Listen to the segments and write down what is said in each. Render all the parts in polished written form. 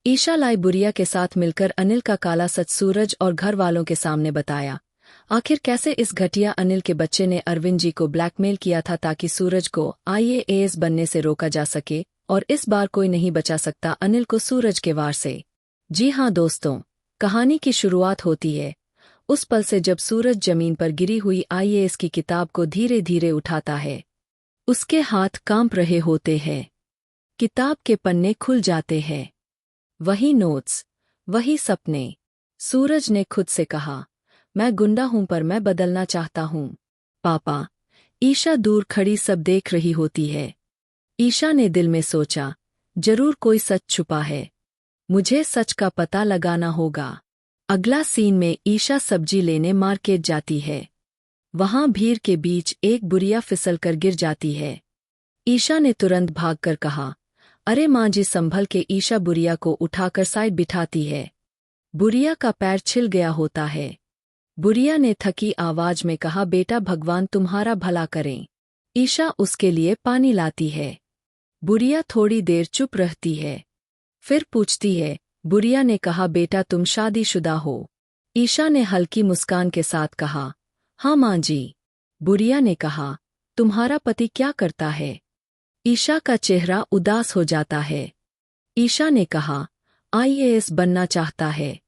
ईशा लाई बुरिया के साथ मिलकर अनिल का काला सच सूरज और घर वालों के सामने बताया। आखिर कैसे इस घटिया अनिल के बच्चे ने अरविंद जी को ब्लैकमेल किया था ताकि सूरज को IAS बनने से रोका जा सके, और इस बार कोई नहीं बचा सकता अनिल को सूरज के वार से। जी हाँ दोस्तों, कहानी की शुरुआत होती है उस पल से जब सूरज जमीन पर गिरी हुई IAS की किताब को धीरे धीरे उठाता है। उसके हाथ कांप रहे होते हैं। किताब के पन्ने खुल जाते हैं। वही नोट्स, वही सपने। सूरज ने खुद से कहा, मैं गुंडा हूं पर मैं बदलना चाहता हूं। पापा। ईशा दूर खड़ी सब देख रही होती है। ईशा ने दिल में सोचा, जरूर कोई सच छुपा है। मुझे सच का पता लगाना होगा। अगला सीन में ईशा सब्जी लेने मार्केट जाती है। वहां भीड़ के बीच एक बुरिया फिसल कर गिर जाती है। ईशा ने तुरंत भागकर कहा, अरे माँ जी संभल के। ईशा बुरिया को उठाकर साइड बिठाती है। बुरिया का पैर छिल गया होता है। बुरिया ने थकी आवाज में कहा, बेटा भगवान तुम्हारा भला करें। ईशा उसके लिए पानी लाती है। बुरिया थोड़ी देर चुप रहती है, फिर पूछती है। बुरिया ने कहा, बेटा तुम शादीशुदा हो? ईशा ने हल्की मुस्कान के साथ कहा, हाँ माँ जी। बुरिया ने कहा, तुम्हारा पति क्या करता है? ईशा का चेहरा उदास हो जाता है। ईशा ने कहा, IAS बनना चाहता है,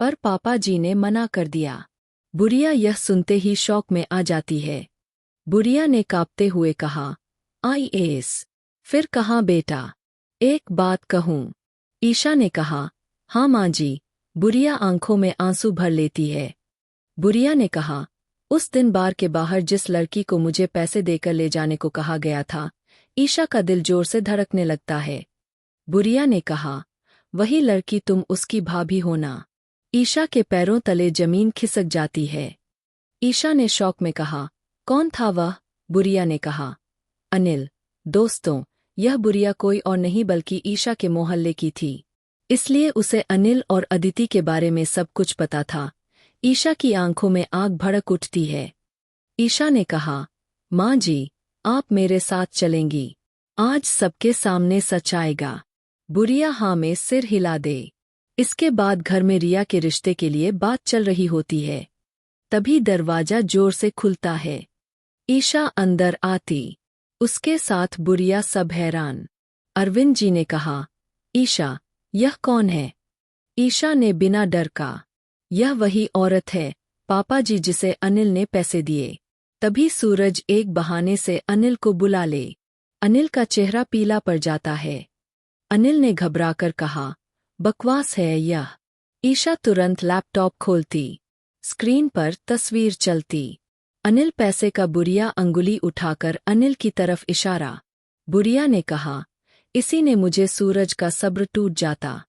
पर पापा जी ने मना कर दिया। बुरिया यह सुनते ही शौक में आ जाती है। बुरिया ने कांपते हुए कहा, IAS? फिर कहाँ बेटा? एक बात कहूँ? ईशा ने कहा, हाँ माँ जी। बुरिया आंखों में आंसू भर लेती है। बुरिया ने कहा, उस दिन बार के बाहर जिस लड़की को मुझे पैसे देकर ले जाने को कहा गया था। ईशा का दिल जोर से धड़कने लगता है। बुरिया ने कहा, वही लड़की तुम उसकी भाभी हो ना? ईशा के पैरों तले जमीन खिसक जाती है। ईशा ने शौक में कहा, कौन था वह? बुरिया ने कहा, अनिल। दोस्तों, यह बुरिया कोई और नहीं बल्कि ईशा के मोहल्ले की थी, इसलिए उसे अनिल और अदिति के बारे में सब कुछ पता था। ईशा की आंखों में आग भड़क उठती है। ईशा ने कहा, माँ जी, आप मेरे साथ चलेंगी? आज सबके सामने सच आएगा। बुरिया हाँ में सिर हिला दे। इसके बाद घर में रिया के रिश्ते के लिए बात चल रही होती है। तभी दरवाजा जोर से खुलता है। ईशा अंदर आती, उसके साथ बुरिया, सब हैरान। अरविंद जी ने कहा, ईशा, यह कौन है? ईशा ने बिना डर का, यह वही औरत है पापा जी जिसे अनिल ने पैसे दिए। तभी सूरज एक बहाने से अनिल को बुला ले। अनिल का चेहरा पीला पड़ जाता है। अनिल ने घबराकर कहा, बकवास है यह। ईशा तुरंत लैपटॉप खोलती। स्क्रीन पर तस्वीर चलती। अनिल पैसे का। बुरिया अंगुली उठाकर अनिल की तरफ इशारा। बुरिया ने कहा, इसी ने मुझे। सूरज का सब्र टूट जाता।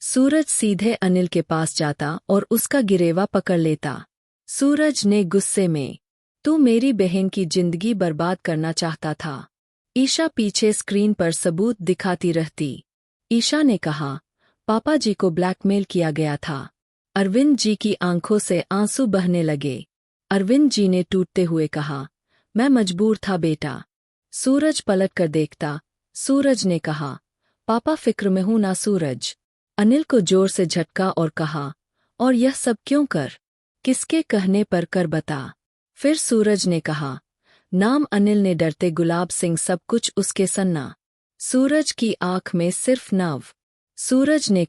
सूरज सीधे अनिल के पास जाता और उसका गिरेवा पकड़ लेता। सूरज ने गुस्से में, तू मेरी बहन की जिंदगी बर्बाद करना चाहता था। ईशा पीछे स्क्रीन पर सबूत दिखाती रहती। ईशा ने कहा, पापा जी को ब्लैकमेल किया गया था। अरविंद जी की आंखों से आंसू बहने लगे। अरविंद जी ने टूटते हुए कहा, मैं मजबूर था बेटा। सूरज पलट कर देखता। सूरज ने कहा, पापा फिक्र में हूं ना। सूरज अनिल को जोर से झटका और कहा, और यह सब क्यों कर? किसके कहने पर कर बता। फिर सूरज ने कहा, नाम अनिल ने। डरते गुलाब सिंह सब कुछ उसके सन्ना। सूरज की आंख में सिर्फ नव। सूरज ने